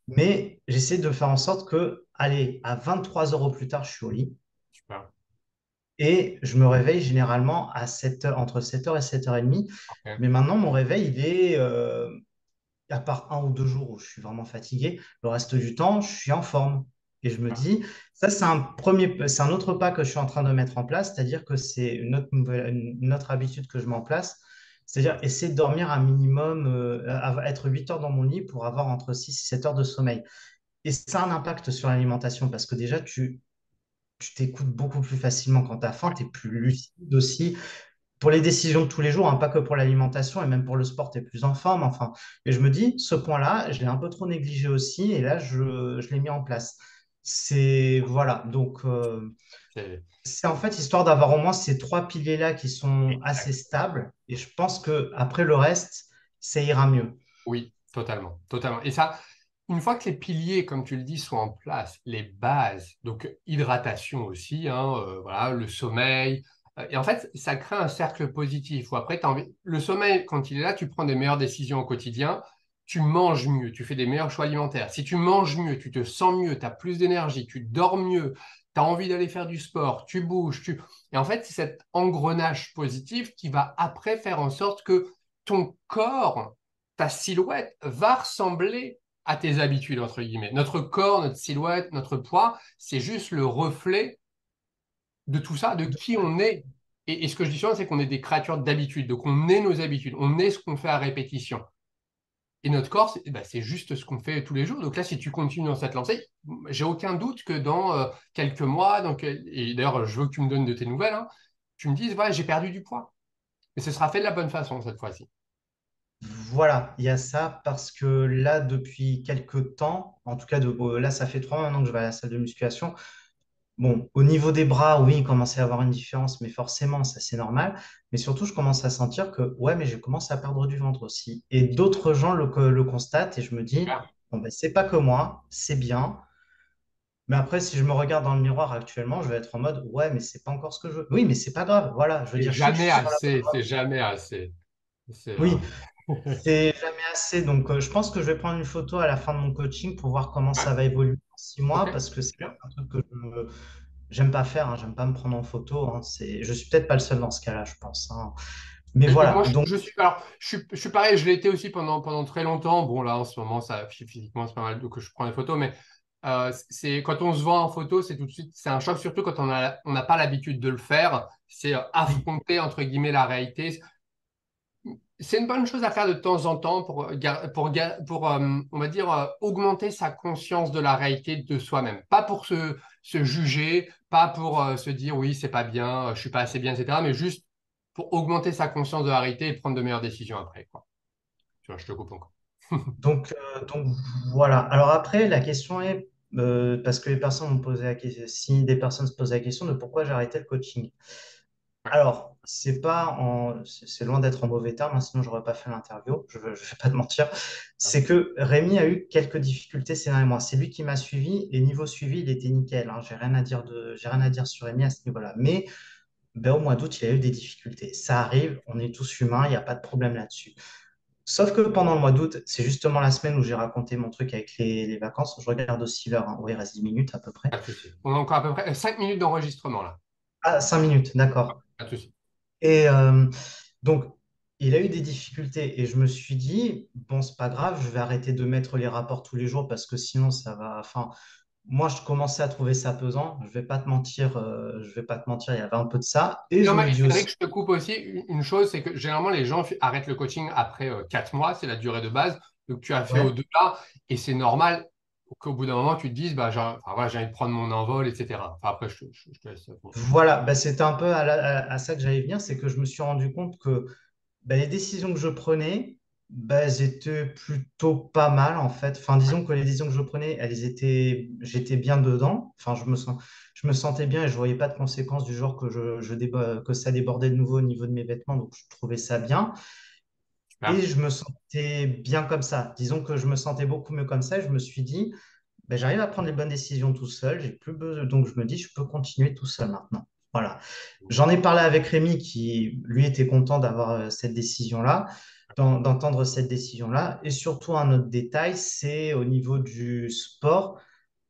Mais j'essaie de faire en sorte que, allez, à 23 heures au plus tard, je suis au lit. super, Et je me réveille généralement à 7 heures, entre 7 heures et 7h30. ok, Mais maintenant, mon réveil, à part 1 ou 2 jours où je suis vraiment fatigué, le reste du temps, je suis en forme. Et je me super, dis, ça, c'est un autre pas que je suis en train de mettre en place, c'est-à-dire que c'est une autre habitude que je mets en place, c'est-à-dire essayer de dormir un minimum, être 8 heures dans mon lit pour avoir entre 6 et 7 heures de sommeil. Et ça a un impact sur l'alimentation parce que déjà, tu t'écoutes beaucoup plus facilement quand tu as faim, ouais, tu es plus lucide aussi pour les décisions de tous les jours, hein, pas que pour l'alimentation et même pour le sport, tu es plus en forme. Enfin, et je me dis, ce point-là, je l'ai un peu trop négligé aussi et là, je l'ai mis en place. Voilà. Donc, c'est c'est en fait histoire d'avoir au moins ces trois piliers-là qui sont assez exact. stables et je pense que après le reste, ça ira mieux. Oui, totalement, totalement. Et ça, une fois que les piliers, comme tu le dis, sont en place, les bases, donc hydratation aussi, hein, voilà, le sommeil, et en fait, ça crée un cercle positif où après, le sommeil, quand il est là, tu prends des meilleures décisions au quotidien, tu manges mieux, tu fais des meilleurs choix alimentaires. Si tu manges mieux, tu te sens mieux, tu as plus d'énergie, tu dors mieux, tu as envie d'aller faire du sport, tu bouges, tu... Et en fait, c'est cet engrenage positif qui va après faire en sorte que ton corps ta silhouette va ressembler à tes habitudes, entre guillemets. Notre corps, notre silhouette, notre poids, c'est juste le reflet de tout ça, de qui on est. Et ce que je dis souvent, c'est qu'on est des créatures d'habitude. Donc, on est nos habitudes. On est ce qu'on fait à répétition. Et notre corps, c'est juste ce qu'on fait tous les jours. Donc là, si tu continues dans cette lancée, j'ai aucun doute que dans quelques mois, et d'ailleurs, je veux que tu me donnes de tes nouvelles, hein, tu me dises, voilà, j'ai perdu du poids. Mais ce sera fait de la bonne façon cette fois-ci. Voilà, il y a ça parce que là, depuis quelques temps, en tout cas, là, ça fait 3 mois maintenant que je vais à la salle de musculation. Bon, au niveau des bras, oui, il commençait à avoir une différence, mais forcément, ça c'est normal. Mais surtout, je commence à sentir que, ouais, mais je commence à perdre du ventre aussi. Et d'autres gens le constatent et je me dis, Super. bon, ben, c'est pas que moi, c'est bien. Mais après, si je me regarde dans le miroir actuellement, je vais être en mode, ouais, mais c'est pas encore ce que je veux. Oui, mais c'est pas grave. Voilà, je veux C'est dire, je sais que je jamais suis sur la bonne assez, voie. c'est jamais assez. Oui, Ouais. c'est jamais assez. Donc, je pense que je vais prendre une photo à la fin de mon coaching pour voir comment Ouais, ça va évoluer en six ok, mois parce que c'est super. un truc que j'aime pas faire. Hein. J'aime pas me prendre en photo. Hein. Je suis peut-être pas le seul dans ce cas-là, je pense. Hein. Mais Moi, voilà. Donc, alors, je suis pareil, je l'ai été aussi pendant très longtemps. Bon, là, en ce moment, physiquement, c'est pas mal que je prends des photos, mais quand on se voit en photo, c'est tout de suite, c'est un choc, surtout quand on n'a pas l'habitude de le faire. C'est oui. affronter, entre guillemets, la réalité. C'est une bonne chose à faire de temps en temps pour on va dire, augmenter sa conscience de la réalité de soi-même. Pas pour se juger, pas pour se dire oui, c'est pas bien, je suis pas assez bien, etc. Mais juste pour augmenter sa conscience de la réalité et prendre de meilleures décisions après, quoi. Tu vois, je te coupe encore. Donc, voilà. Alors après, la question est, parce que les personnes m'ont posé la question, si des personnes se posent la question de pourquoi j'ai arrêté le coaching. Ouais, Alors, c'est loin d'être en mauvais terme, hein, sinon j'aurais pas fait l'interview, je ne vais pas te mentir. hein, C'est que Rémi a eu quelques difficultés ces derniers mois. C'est lui qui m'a suivi et niveau suivi, il était nickel. Hein. J'ai rien à dire sur Rémi à ce niveau-là. Mais ben, au mois d'août, il a eu des difficultés. Ça arrive, on est tous humains, il n'y a pas de problème là-dessus. Sauf que pendant le mois d'août, c'est justement la semaine où j'ai raconté mon truc avec les vacances. Je regarde aussi l'heure. Hein. Oui, il reste 10 minutes à peu près. pas de souci. On a encore à peu près 5 minutes d'enregistrement là. Ah, 5 minutes, d'accord. Pas de souci. Et donc, il a eu des difficultés et je me suis dit, bon, c'est pas grave, je vais arrêter de mettre les rapports tous les jours parce que sinon, ça va. Enfin, moi, je commençais à trouver ça pesant. Je vais pas te mentir, je vais pas te mentir, il y avait un peu de ça. Et Non, je me mais dis aussi, Cédric, je te coupe aussi. Une chose, c'est que généralement, les gens arrêtent le coaching après 4 mois, c'est la durée de base. Donc, tu as fait ouais, au-delà et c'est normal qu'au bout d'un moment, tu te dises, bah, enfin, voilà, j'ai envie de prendre mon envol, etc. Enfin, après, je te laisse finir. voilà, bah, c'était un peu à ça que j'allais venir, c'est que je me suis rendu compte que bah, les décisions que je prenais, bah, elles étaient plutôt pas mal en fait. Enfin, disons que les décisions que je prenais, j'étais bien dedans. Enfin, je me sentais bien et je voyais pas de conséquences du genre que ça débordait de nouveau au niveau de mes vêtements. Donc, je trouvais ça bien et Super. je me sentais bien comme ça. Disons que je me sentais beaucoup mieux comme ça et je me suis dit, ben, j'arrive à prendre les bonnes décisions tout seul, j'ai plus besoin, donc je me dis, je peux continuer tout seul maintenant. Voilà. J'en ai parlé avec Rémi qui, lui, était content d'avoir cette décision-là, d'entendre cette décision-là. Et surtout, un autre détail, c'est au niveau du sport,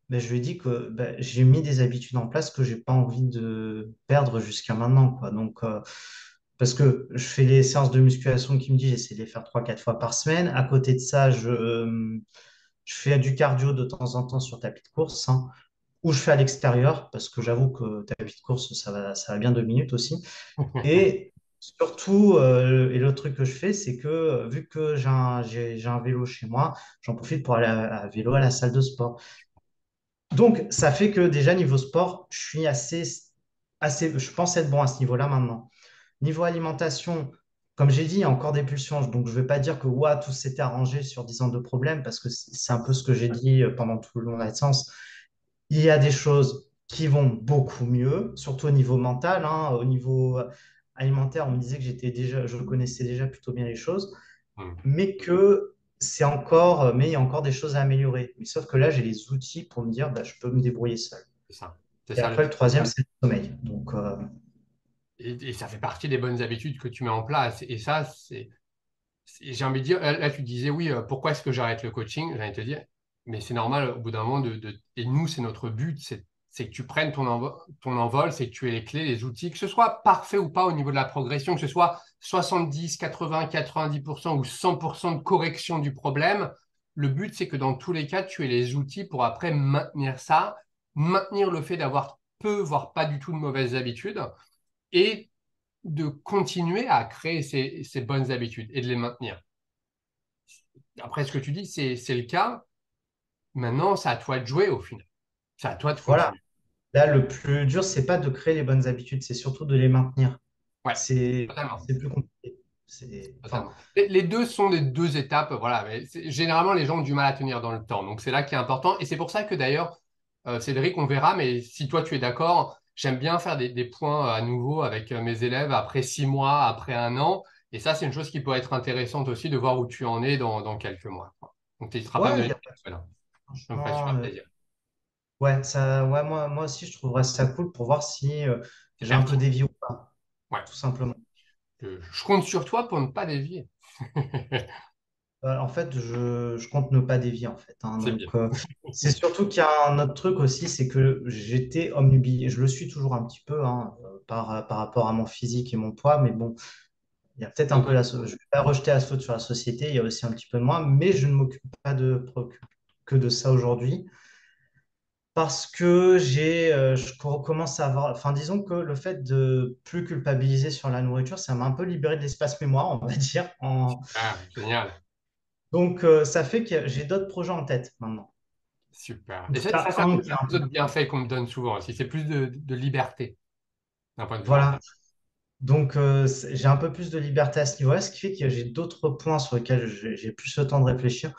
ben, je lui ai dit que ben, j'ai mis des habitudes en place que j'ai pas envie de perdre jusqu'à maintenant, quoi. Donc, parce que je fais les séances de musculation qui me dit, j'essaie de les faire 3, 4 fois par semaine. À côté de ça, je fais du cardio de temps en temps sur tapis de course, hein, ou je fais à l'extérieur, parce que j'avoue que tapis de course, ça va bien 2 minutes aussi. Et surtout, et l'autre truc que je fais, c'est que vu que j'ai un vélo chez moi, j'en profite pour aller à vélo à la salle de sport. Donc, ça fait que déjà, niveau sport, je suis je pense être bon à ce niveau-là maintenant. Niveau alimentation, comme j'ai dit, il y a encore des pulsions. Donc, je ne vais pas dire que ouah, tout s'était arrangé sur 10 ans de problème, parce que c'est un peu ce que j'ai dit pendant tout le long de la séance. Il y a des choses qui vont beaucoup mieux, surtout au niveau mental. Hein. Au niveau alimentaire, on me disait que je connaissais déjà plutôt bien les choses, Hmm, mais mais il y a encore des choses à améliorer. Mais sauf que là, j'ai les outils pour me dire, bah, je peux me débrouiller seul. c'est ça. C'est Et ça. après, le troisième, c'est le sommeil. Donc, Et ça fait partie des bonnes habitudes que tu mets en place. Et ça, j'ai envie de dire, là, tu disais, oui, pourquoi est-ce que j'arrête le coaching? J'ai envie de te dire, mais c'est normal au bout d'un moment, et nous, c'est notre but, c'est que tu prennes ton envol, c'est que tu aies les clés, les outils, que ce soit parfait ou pas au niveau de la progression, que ce soit 70, 80, 90% ou 100% de correction du problème. Le but, c'est que dans tous les cas, tu aies les outils pour après maintenir ça, maintenir le fait d'avoir peu, voire pas du tout de mauvaises habitudes et de continuer à créer ces bonnes habitudes et de les maintenir. Après ce que tu dis, c'est le cas. Maintenant, c'est à toi de jouer au final. C'est à toi de Voilà. continuer. Là, le plus dur, c'est pas de créer les bonnes habitudes, c'est surtout de les maintenir. Ouais, C'est totalement. plus compliqué. C'est, enfin, Totalement. Les deux sont des deux étapes, voilà. Mais généralement, les gens ont du mal à tenir dans le temps. Donc, c'est là qui est important. Et c'est pour ça que d'ailleurs, Cédric, on verra, mais si toi, tu es d'accord, j'aime bien faire des points à nouveau avec mes élèves après 6 mois, après un an. Et ça, c'est une chose qui peut être intéressante aussi de voir où tu en es dans quelques mois, quoi. Donc, tu n'hésiteras pas à me ouais, il donner y a des pas de nouvelles, hein. Ça me ferait franchement, super plaisir. ouais, moi aussi, je trouverais ça cool pour voir si C'est j'ai un peu pertinent. dévié ou pas, Ouais. tout simplement. Je compte sur toi pour ne pas dévier. En fait, je compte ne pas dévier, en fait, hein. C'est bien. Donc, c'est surtout qu'il y a un autre truc aussi, c'est que j'étais omnubilé. Je le suis toujours un petit peu, hein, par rapport à mon physique et mon poids, mais bon, il y a peut-être un peu je ne vais pas rejeter la faute sur la société, il y a aussi un petit peu de moi, mais je ne m'occupe pas que de ça aujourd'hui. Parce que je recommence à avoir, enfin, disons que le fait de plus culpabiliser sur la nourriture, ça m'a un peu libéré de l'espace mémoire, on va dire. Ah, génial. Donc, ça fait que j'ai d'autres projets en tête maintenant. Super. En Et tout ça, cas, c'est un un peu qui est un les peu autres bienfaits qu'on me donne souvent aussi. C'est plus de liberté d'un point de vue mental. voilà. Donc, j'ai un peu plus de liberté à ce niveau-là, ce qui fait que j'ai d'autres points sur lesquels j'ai plus le temps de réfléchir,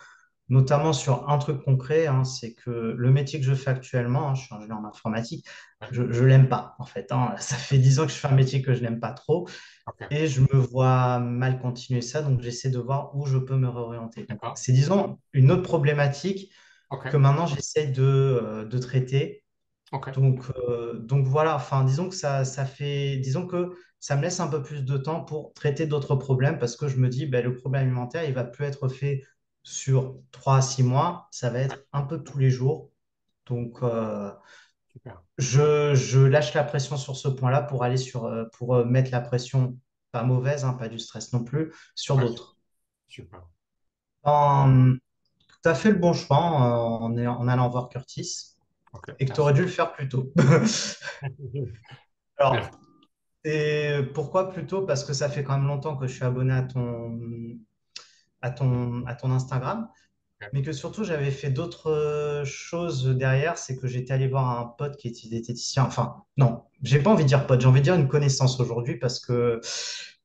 notamment sur un truc concret, hein, c'est que le métier que je fais actuellement, hein, je suis ingénieur en informatique, Ouais. je ne l'aime pas, en fait, hein. Ça fait 10 ans que je fais un métier que je n'aime pas trop. Ok. Et je me vois mal continuer ça, donc j'essaie de voir où je peux me réorienter. Donc, D'accord. c'est, disons, une autre problématique que Ok. maintenant j'essaie de traiter. Ok. Donc voilà, enfin, disons que ça me laisse un peu plus de temps pour traiter d'autres problèmes parce que je me dis, ben, le problème alimentaire, il va plus être fait sur 3 à 6 mois, ça va Ouais. être un peu tous les jours. Donc, Super. je lâche la pression sur ce point-là pour pour mettre la pression, pas mauvaise, hein, pas du stress non plus, sur Ouais. d'autres. Super. Tu as fait le bon choix en allant voir Curtis Ok. et que tu Merci. aurais dû le faire plus tôt. Alors, Merci. et pourquoi plutôt? Parce que ça fait quand même longtemps que je suis abonné à ton Instagram, Ok. mais que surtout j'avais fait d'autres choses derrière. C'est que j'étais allé voir un pote qui est diététicien. Enfin, non, j'ai pas envie de dire pote, j'ai envie de dire une connaissance aujourd'hui parce que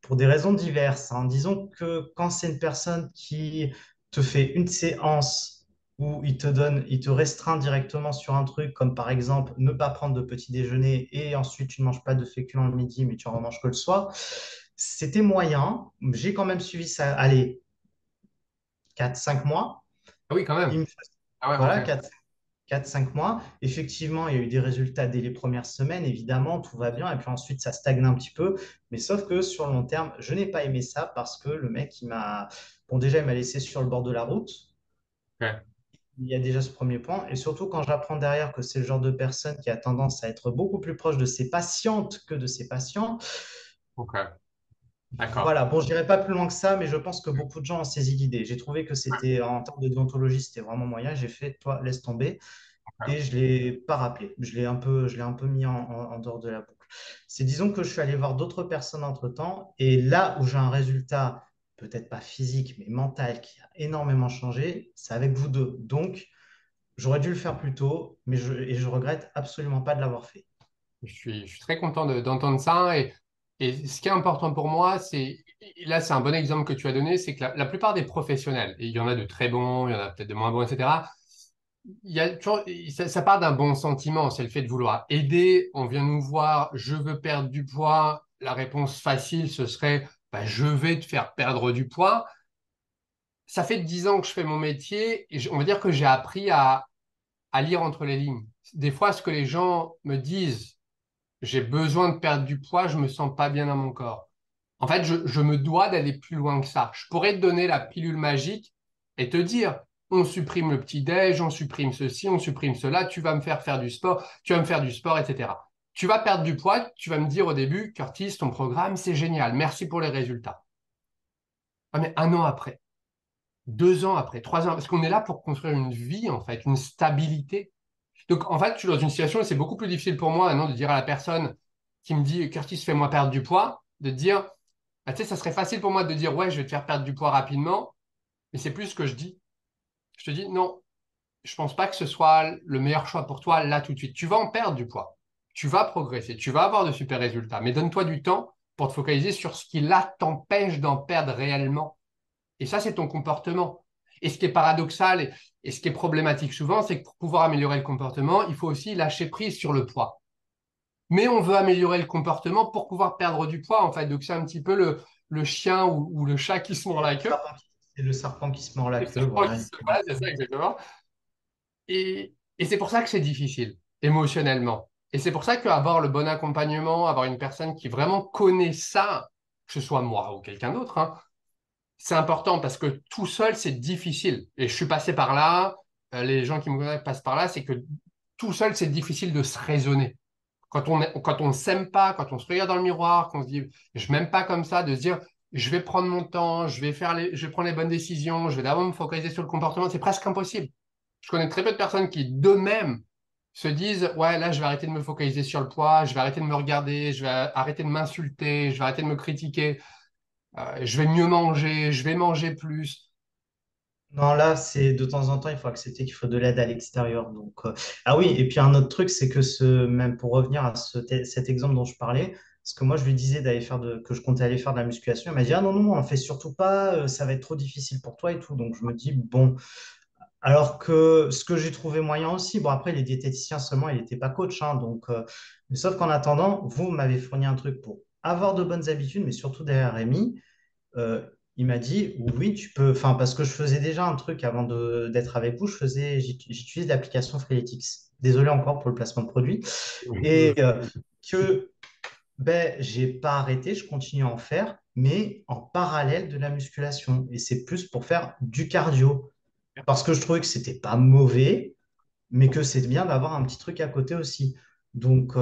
pour des raisons diverses, hein, disons que quand c'est une personne qui te fait une séance où il te restreint directement sur un truc, comme par exemple ne pas prendre de petit déjeuner et ensuite tu ne manges pas de féculents le midi, mais tu en remanges que le soir, c'était moyen. J'ai quand même suivi ça, allez, 4 5 mois. Ah oui, quand Il même. me Ah ouais, Voilà, ok. 4 5 mois. Effectivement, il y a eu des résultats dès les premières semaines, évidemment, tout va bien. Et puis ensuite, ça stagne un petit peu. Mais sauf que sur le long terme, je n'ai pas aimé ça parce que le mec, bon, déjà, il m'a laissé sur le bord de la route. Ok. Il y a déjà ce premier point. Et surtout, quand j'apprends derrière que c'est le genre de personne qui a tendance à être beaucoup plus proche de ses patientes que de ses patients, Ok. D'accord. voilà. Bon, je dirais pas plus loin que ça, mais je pense que beaucoup de gens ont saisi l'idée. J'ai trouvé que c'était, en termes de déontologie, c'était vraiment moyen. J'ai fait, toi, laisse tomber. Ok. Et je ne l'ai pas rappelé. Je l'ai un peu mis en dehors de la boucle. C'est disons que je suis allé voir d'autres personnes entre-temps, et là où j'ai un résultat, peut-être pas physique, mais mental, qui a énormément changé, c'est avec vous deux. Donc, j'aurais dû le faire plus tôt, et je regrette absolument pas de l'avoir fait. Je suis très content d'entendre ça. Et ce qui est important pour moi, et là, c'est un bon exemple que tu as donné, c'est que la plupart des professionnels, et il y en a de très bons, il y en a peut-être de moins bons, etc., il y a toujours, ça part d'un bon sentiment, c'est le fait de vouloir aider. On vient nous voir, je veux perdre du poids. La réponse facile, ce serait, bah, je vais te faire perdre du poids. Ça fait 10 ans que je fais mon métier et on va dire que j'ai appris à lire entre les lignes. Des fois, ce que les gens me disent, j'ai besoin de perdre du poids, je me sens pas bien dans mon corps. En fait, je me dois d'aller plus loin que ça. Je pourrais te donner la pilule magique et te dire, on supprime le petit-déj, on supprime ceci, on supprime cela, tu vas me faire du sport, tu vas me faire du sport, etc. Tu vas perdre du poids, tu vas me dire au début, Curtis, ton programme, c'est génial, merci pour les résultats. Ah, mais un an après, 2 ans après, 3 ans, parce qu'on est là pour construire une vie, en fait, une stabilité. Donc, en fait, je suis dans une situation où c'est beaucoup plus difficile pour moi maintenant de dire à la personne qui me dit, Curtis, fais-moi perdre du poids. de te dire, ah, tu sais, ça serait facile pour moi de dire, ouais, je vais te faire perdre du poids rapidement, mais c'est plus ce que je dis. Je te dis, non, je pense pas que ce soit le meilleur choix pour toi là tout de suite. Tu vas en perdre du poids. Tu vas progresser, tu vas avoir de super résultats, mais donne-toi du temps pour te focaliser sur ce qui là t'empêche d'en perdre réellement. Et ça, c'est ton comportement. Et ce qui est paradoxal et ce qui est problématique souvent, c'est que pour pouvoir améliorer le comportement, il faut aussi lâcher prise sur le poids. Mais on veut améliorer le comportement pour pouvoir perdre du poids, en fait. Donc, c'est un petit peu le chien ou le chat qui se mord la queue. C'est le serpent qui se mord la C'est le queue, serpent voilà. qui se... Voilà, c'est ça, exactement. Et c'est pour ça que c'est difficile, émotionnellement. Et c'est pour ça qu'avoir le bon accompagnement, avoir une personne qui vraiment connaît ça, que ce soit moi ou quelqu'un d'autre, hein, c'est important parce que tout seul, c'est difficile. Et je suis passé par là, les gens qui me connaissent passent par là, c'est que tout seul, c'est difficile de se raisonner. Quand on ne s'aime pas, quand on se regarde dans le miroir, qu'on se dit, je m'aime pas comme ça, de se dire, je vais prendre mon temps, je vais prendre les bonnes décisions, je vais d'abord me focaliser sur le comportement, c'est presque impossible. Je connais très peu de personnes qui, d'eux-mêmes, se disent, ouais, là, je vais arrêter de me focaliser sur le poids, je vais arrêter de me regarder, je vais arrêter de m'insulter, je vais arrêter de me critiquer, je vais mieux manger, je vais manger plus. Non, là, c'est de temps en temps, il faut accepter qu'il faut de l'aide à l'extérieur. Donc, ah oui, et puis un autre truc, c'est que même pour revenir à cet exemple dont je parlais, parce que moi, je lui disais que je comptais aller faire de la musculation, il m'a dit, ah non, non, on ne fait surtout pas, ça va être trop difficile pour toi et tout. Donc, je me dis, bon, alors que ce que j'ai trouvé moyen aussi, bon, après, les diététiciens seulement, il n'était pas coach, hein, donc, mais sauf qu'en attendant, vous m'avez fourni un truc pour avoir de bonnes habitudes, mais surtout derrière Rémi euh, il m'a dit oui, tu peux. Enfin, parce que je faisais déjà un truc avant d'être avec vous, j'utilise l'application Freeletics. Désolé encore pour le placement de produit. Et que j'ai pas arrêté, je continue à en faire, mais en parallèle de la musculation. Et c'est plus pour faire du cardio. Parce que je trouvais que c'était pas mauvais, mais que c'est bien d'avoir un petit truc à côté aussi. Donc,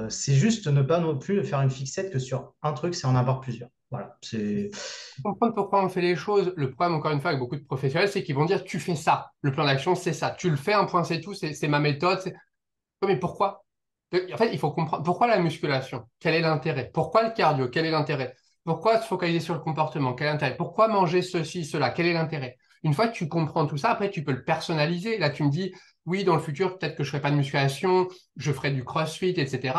c'est juste ne pas non plus faire une fixette que sur un truc, c'est en avoir plusieurs. Voilà, c'est. Comprendre pourquoi on fait les choses. Le problème, encore une fois, avec beaucoup de professionnels, c'est qu'ils vont dire, tu fais ça. Le plan d'action, c'est ça. Tu le fais, un point, c'est tout. C'est ma méthode. Ouais, mais pourquoi? En fait, il faut comprendre pourquoi la musculation? Quel est l'intérêt? Pourquoi le cardio? Quel est l'intérêt? Pourquoi se focaliser sur le comportement? Quel est l'intérêt? Pourquoi manger ceci, cela? Quel est l'intérêt? Une fois que tu comprends tout ça, après, tu peux le personnaliser. Là, tu me dis, oui, dans le futur, peut-être que je ne ferai pas de musculation, je ferai du crossfit, etc.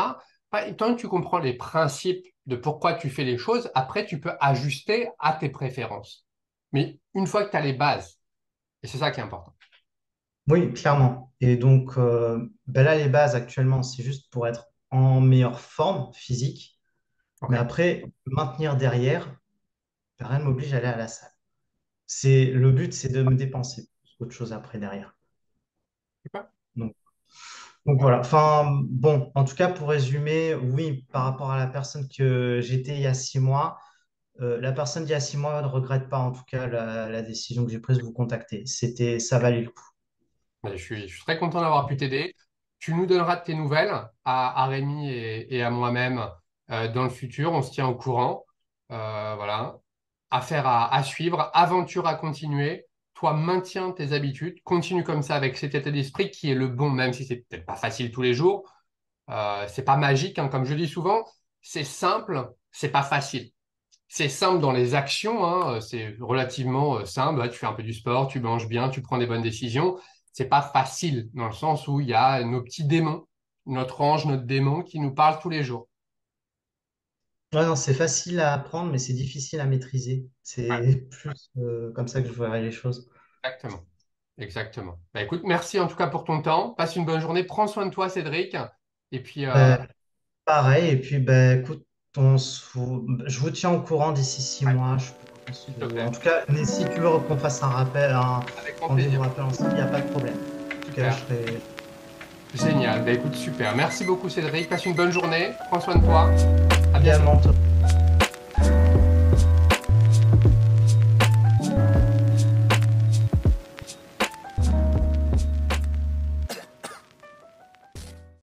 Tant que tu comprends les principes de pourquoi tu fais les choses, après, tu peux ajuster à tes préférences. Mais une fois que tu as les bases, et c'est ça qui est important. Oui, clairement. Et donc, là, les bases actuellement, c'est juste pour être en meilleure forme physique. Mais OK. après, maintenir derrière, rien ne m'oblige à aller à la salle. Le but, c'est de me dépenser plus qu'autre chose après derrière. Super. Donc, donc voilà. Enfin, bon, en tout cas, pour résumer, oui, par rapport à la personne que j'étais il y a 6 mois, la personne d'il y a 6 mois ne regrette pas, en tout cas, la décision que j'ai prise de vous contacter. Ça valait le coup. Mais je suis très content d'avoir pu t'aider. Tu nous donneras de tes nouvelles à Rémi et à moi-même dans le futur. On se tient au courant. Voilà. Affaire à suivre, aventure à continuer. Toi, maintiens tes habitudes. Continue comme ça avec cet état d'esprit qui est le bon, même si c'est peut-être pas facile tous les jours. C'est pas magique, hein, comme je dis souvent. C'est simple, c'est pas facile. C'est simple dans les actions, hein, c'est relativement simple. Ouais, tu fais un peu du sport, tu manges bien, tu prends des bonnes décisions. C'est pas facile dans le sens où il y a nos petits démons, notre ange, notre démon qui nous parle tous les jours. Ouais, non, c'est facile à apprendre, mais c'est difficile à maîtriser. Ouais, C'est plus comme ça que je verrais les choses. exactement. Exactement. Bah, écoute, merci en tout cas pour ton temps. Passe une bonne journée. Prends soin de toi, Cédric. Et puis, Ben, pareil, et puis ben, écoute, je vous tiens au courant d'ici six ouais, mois. Je pense s'il te plaît. en tout cas, mais si tu veux qu'on fasse un rappel, un Avec grand rendez-vous plaisir. rappel ensemble, il n'y a pas de problème. En tout cas, je Super. serai Génial. Bah, écoute, super. Merci beaucoup, Cédric. Passe une bonne journée. Prends soin de toi. À bientôt. également.